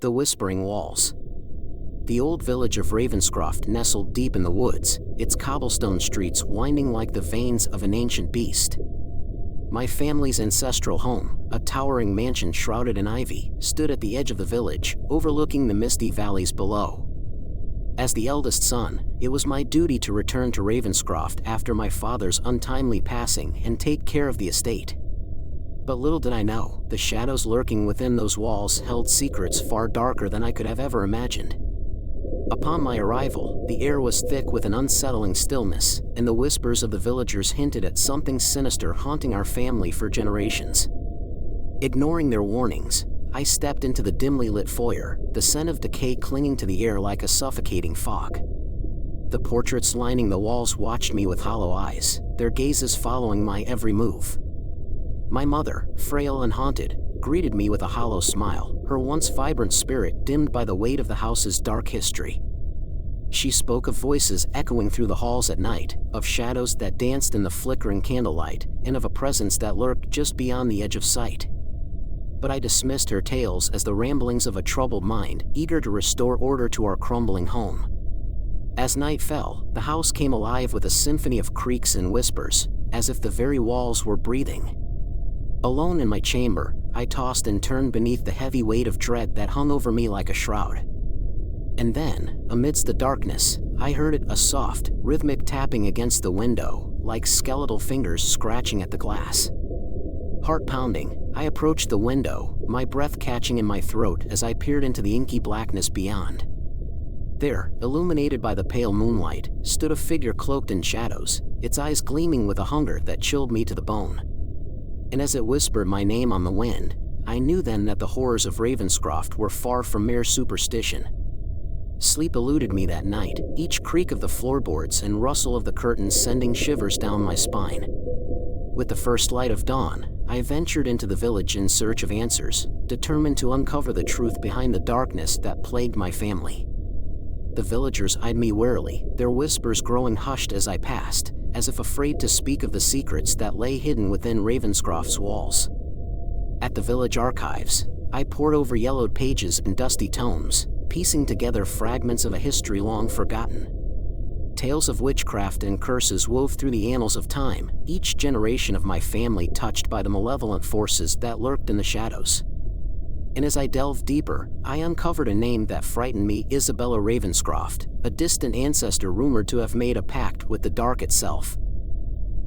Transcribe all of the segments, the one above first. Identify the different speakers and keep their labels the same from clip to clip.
Speaker 1: The Whispering Walls. The old village of Ravenscroft nestled deep in the woods, its cobblestone streets winding like the veins of an ancient beast. My family's ancestral home, a towering mansion shrouded in ivy, stood at the edge of the village, overlooking the misty valleys below. As the eldest son, it was my duty to return to Ravenscroft after my father's untimely passing and take care of the estate. But little did I know, the shadows lurking within those walls held secrets far darker than I could have ever imagined. Upon my arrival, the air was thick with an unsettling stillness, and the whispers of the villagers hinted at something sinister haunting our family for generations. Ignoring their warnings, I stepped into the dimly lit foyer, the scent of decay clinging to the air like a suffocating fog. The portraits lining the walls watched me with hollow eyes, their gazes following my every move. My mother, frail and haunted, greeted me with a hollow smile, her once vibrant spirit dimmed by the weight of the house's dark history. She spoke of voices echoing through the halls at night, of shadows that danced in the flickering candlelight, and of a presence that lurked just beyond the edge of sight. But I dismissed her tales as the ramblings of a troubled mind, eager to restore order to our crumbling home. As night fell, the house came alive with a symphony of creaks and whispers, as if the very walls were breathing. Alone in my chamber, I tossed and turned beneath the heavy weight of dread that hung over me like a shroud. And then, amidst the darkness, I heard it, a soft, rhythmic tapping against the window, like skeletal fingers scratching at the glass. Heart pounding, I approached the window, my breath catching in my throat as I peered into the inky blackness beyond. There, illuminated by the pale moonlight, stood a figure cloaked in shadows, its eyes gleaming with a hunger that chilled me to the bone. And as it whispered my name on the wind, I knew then that the horrors of Ravenscroft were far from mere superstition. Sleep eluded me that night, each creak of the floorboards and rustle of the curtains sending shivers down my spine. With the first light of dawn, I ventured into the village in search of answers, determined to uncover the truth behind the darkness that plagued my family. The villagers eyed me warily, their whispers growing hushed as I passed, as if afraid to speak of the secrets that lay hidden within Ravenscroft's walls. At the village archives, I pored over yellowed pages and dusty tomes, piecing together fragments of a history long forgotten. Tales of witchcraft and curses wove through the annals of time, each generation of my family touched by the malevolent forces that lurked in the shadows. And as I delved deeper, I uncovered a name that frightened me: Isabella Ravenscroft, a distant ancestor rumored to have made a pact with the dark itself.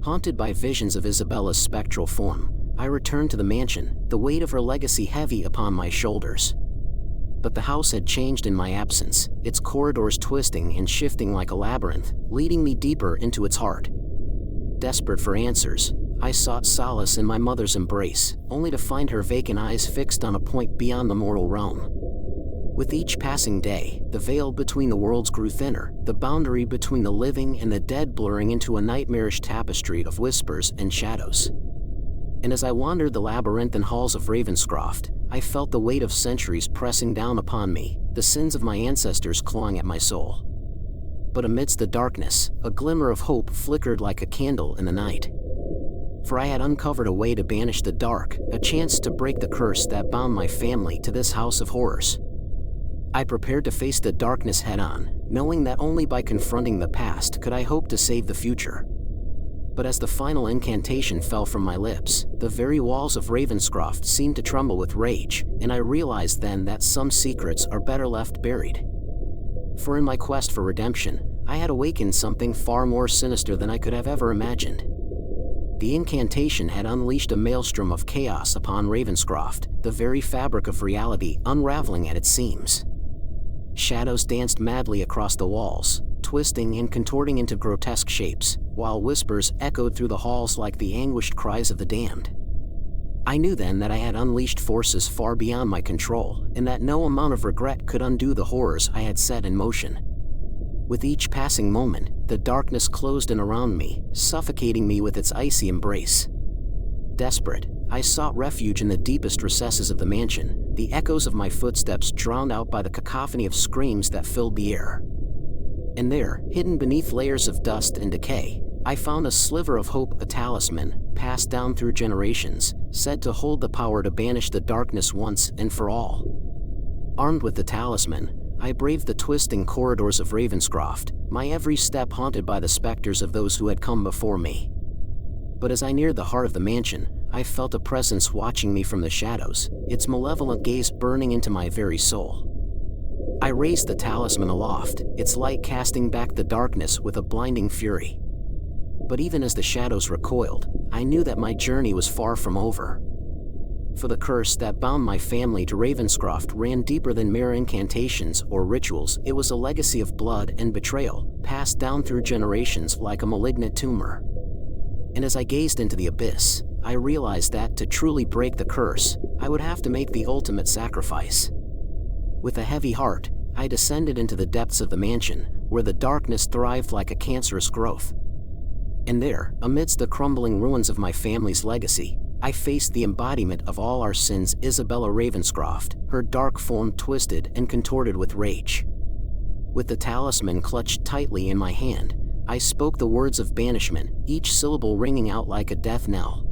Speaker 1: Haunted by visions of Isabella's spectral form, I returned to the mansion, the weight of her legacy heavy upon my shoulders. But the house had changed in my absence, its corridors twisting and shifting like a labyrinth, leading me deeper into its heart. Desperate for answers, I sought solace in my mother's embrace, only to find her vacant eyes fixed on a point beyond the mortal realm. With each passing day, the veil between the worlds grew thinner, the boundary between the living and the dead blurring into a nightmarish tapestry of whispers and shadows. And as I wandered the labyrinthine halls of Ravenscroft, I felt the weight of centuries pressing down upon me, the sins of my ancestors clawing at my soul. But amidst the darkness, a glimmer of hope flickered like a candle in the night. For I had uncovered a way to banish the dark, a chance to break the curse that bound my family to this house of horrors. I prepared to face the darkness head-on, knowing that only by confronting the past could I hope to save the future. But as the final incantation fell from my lips, the very walls of Ravenscroft seemed to tremble with rage, and I realized then that some secrets are better left buried. For in my quest for redemption, I had awakened something far more sinister than I could have ever imagined. The incantation had unleashed a maelstrom of chaos upon Ravenscroft, the very fabric of reality unraveling at its seams. Shadows danced madly across the walls, twisting and contorting into grotesque shapes, while whispers echoed through the halls like the anguished cries of the damned. I knew then that I had unleashed forces far beyond my control, and that no amount of regret could undo the horrors I had set in motion. With each passing moment, the darkness closed in around me, suffocating me with its icy embrace. Desperate, I sought refuge in the deepest recesses of the mansion, the echoes of my footsteps drowned out by the cacophony of screams that filled the air. And there, hidden beneath layers of dust and decay, I found a sliver of hope, a talisman, passed down through generations, said to hold the power to banish the darkness once and for all. Armed with the talisman, I braved the twisting corridors of Ravenscroft, my every step haunted by the specters of those who had come before me. But as I neared the heart of the mansion, I felt a presence watching me from the shadows, its malevolent gaze burning into my very soul. I raised the talisman aloft, its light casting back the darkness with a blinding fury. But even as the shadows recoiled, I knew that my journey was far from over. For the curse that bound my family to Ravenscroft ran deeper than mere incantations or rituals. It was a legacy of blood and betrayal, passed down through generations like a malignant tumor. And as I gazed into the abyss, I realized that to truly break the curse, I would have to make the ultimate sacrifice. With a heavy heart, I descended into the depths of the mansion, where the darkness thrived like a cancerous growth. And there, amidst the crumbling ruins of my family's legacy, I faced the embodiment of all our sins, Isabella Ravenscroft, her dark form twisted and contorted with rage. With the talisman clutched tightly in my hand, I spoke the words of banishment, each syllable ringing out like a death knell.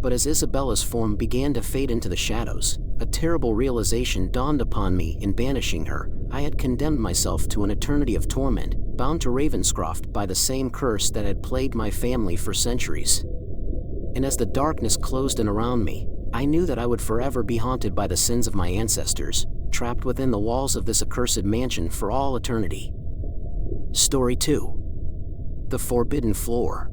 Speaker 1: But as Isabella's form began to fade into the shadows, a terrible realization dawned upon me. In banishing her, I had condemned myself to an eternity of torment, bound to Ravenscroft by the same curse that had plagued my family for centuries. And as the darkness closed in around me, I knew that I would forever be haunted by the sins of my ancestors, trapped within the walls of this accursed mansion for all eternity. Story 2. The Forbidden Floor.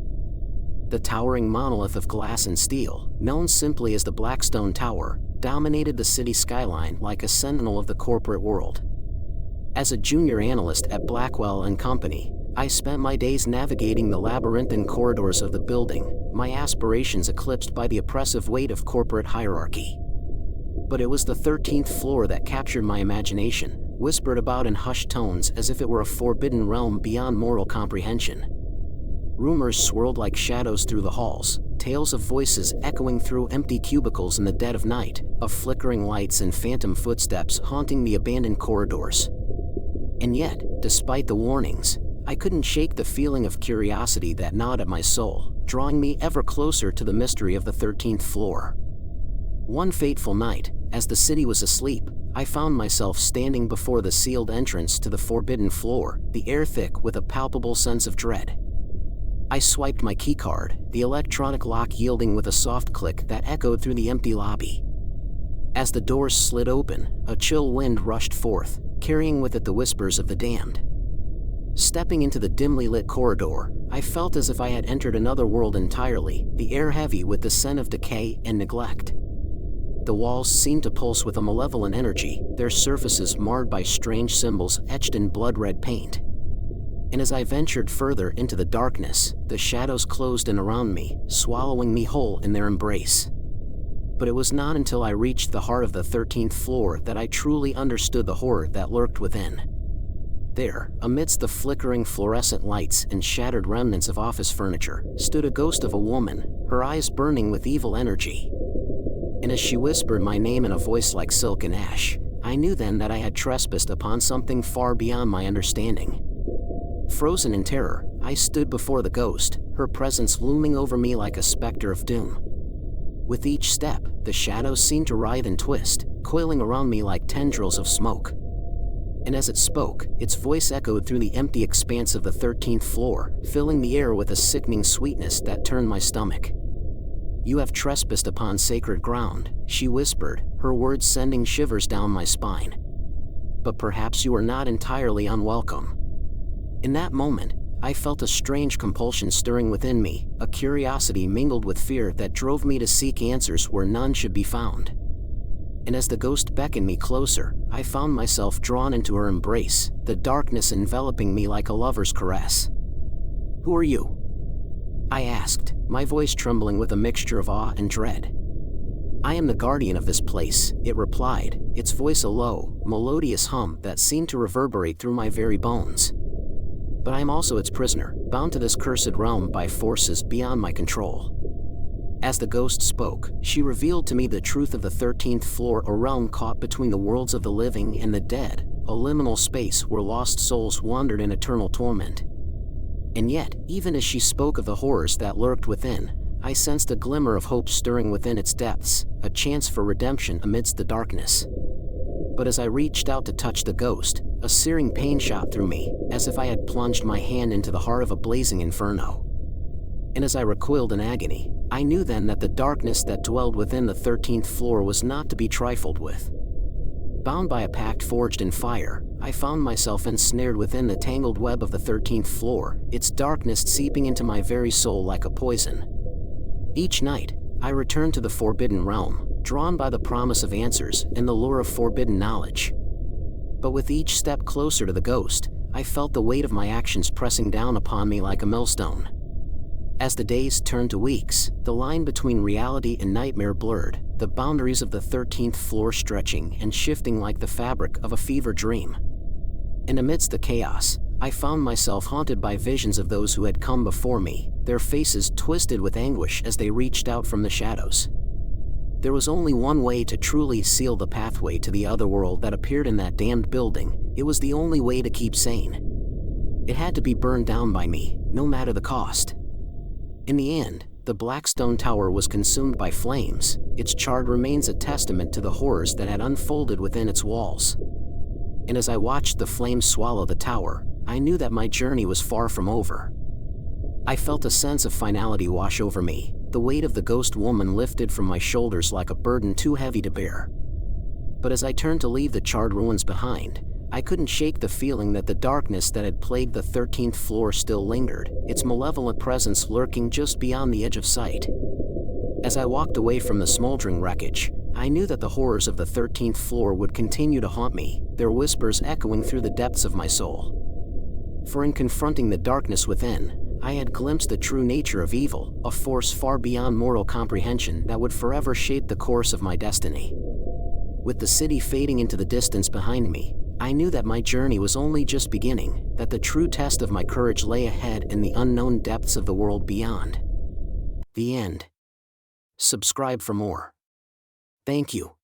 Speaker 1: The towering monolith of glass and steel, known simply as the Blackstone Tower, dominated the city skyline like a sentinel of the corporate world. As a junior analyst at Blackwell & Company, I spent my days navigating the labyrinthine corridors of the building, my aspirations eclipsed by the oppressive weight of corporate hierarchy. But it was the 13th floor that captured my imagination, whispered about in hushed tones as if it were a forbidden realm beyond mortal comprehension. Rumors swirled like shadows through the halls, tales of voices echoing through empty cubicles in the dead of night, of flickering lights and phantom footsteps haunting the abandoned corridors. And yet, despite the warnings, I couldn't shake the feeling of curiosity that gnawed at my soul, drawing me ever closer to the mystery of the 13th floor. One fateful night, as the city was asleep, I found myself standing before the sealed entrance to the forbidden floor, the air thick with a palpable sense of dread. I swiped my keycard, the electronic lock yielding with a soft click that echoed through the empty lobby. As the doors slid open, a chill wind rushed forth, carrying with it the whispers of the damned. Stepping into the dimly lit corridor, I felt as if I had entered another world entirely, the air heavy with the scent of decay and neglect. The walls seemed to pulse with a malevolent energy, their surfaces marred by strange symbols etched in blood-red paint. And as I ventured further into the darkness, the shadows closed in around me, swallowing me whole in their embrace. But it was not until I reached the heart of the 13th floor that I truly understood the horror that lurked within. There, amidst the flickering fluorescent lights and shattered remnants of office furniture, stood a ghost of a woman, her eyes burning with evil energy. And as she whispered my name in a voice like silk and ash, I knew then that I had trespassed upon something far beyond my understanding. Frozen in terror, I stood before the ghost, her presence looming over me like a specter of doom. With each step, the shadows seemed to writhe and twist, coiling around me like tendrils of smoke. And as it spoke, its voice echoed through the empty expanse of the 13th floor, filling the air with a sickening sweetness that turned my stomach. "You have trespassed upon sacred ground," she whispered, her words sending shivers down my spine. "But perhaps you are not entirely unwelcome." In that moment, I felt a strange compulsion stirring within me, a curiosity mingled with fear that drove me to seek answers where none should be found. And as the ghost beckoned me closer, I found myself drawn into her embrace, the darkness enveloping me like a lover's caress. "Who are you?" I asked, my voice trembling with a mixture of awe and dread. "I am the guardian of this place," it replied, its voice a low, melodious hum that seemed to reverberate through my very bones. "But I am also its prisoner, bound to this cursed realm by forces beyond my control." As the ghost spoke, she revealed to me the truth of the 13th floor, a realm caught between the worlds of the living and the dead, a liminal space where lost souls wandered in eternal torment. And yet, even as she spoke of the horrors that lurked within, I sensed a glimmer of hope stirring within its depths, a chance for redemption amidst the darkness. But as I reached out to touch the ghost, a searing pain shot through me, as if I had plunged my hand into the heart of a blazing inferno. And as I recoiled in agony, I knew then that the darkness that dwelled within the 13th floor was not to be trifled with. Bound by a pact forged in fire, I found myself ensnared within the tangled web of the 13th floor, its darkness seeping into my very soul like a poison. Each night, I returned to the forbidden realm, drawn by the promise of answers and the lure of forbidden knowledge. But with each step closer to the ghost, I felt the weight of my actions pressing down upon me like a millstone. As the days turned to weeks, the line between reality and nightmare blurred, the boundaries of the 13th floor stretching and shifting like the fabric of a fever dream. And amidst the chaos, I found myself haunted by visions of those who had come before me, their faces twisted with anguish as they reached out from the shadows. There was only one way to truly seal the pathway to the other world that appeared in that damned building. It was the only way to keep sane. It had to be burned down by me, no matter the cost. In the end, the Blackstone Tower was consumed by flames, its charred remains a testament to the horrors that had unfolded within its walls. And as I watched the flames swallow the tower, I knew that my journey was far from over. I felt a sense of finality wash over me, the weight of the ghost woman lifted from my shoulders like a burden too heavy to bear. But as I turned to leave the charred ruins behind, I couldn't shake the feeling that the darkness that had plagued the 13th floor still lingered, its malevolent presence lurking just beyond the edge of sight. As I walked away from the smoldering wreckage, I knew that the horrors of the 13th floor would continue to haunt me, their whispers echoing through the depths of my soul. For in confronting the darkness within, I had glimpsed the true nature of evil, a force far beyond mortal comprehension that would forever shape the course of my destiny. With the city fading into the distance behind me, I knew that my journey was only just beginning, that the true test of my courage lay ahead in the unknown depths of the world beyond. The end. Subscribe for more. Thank you.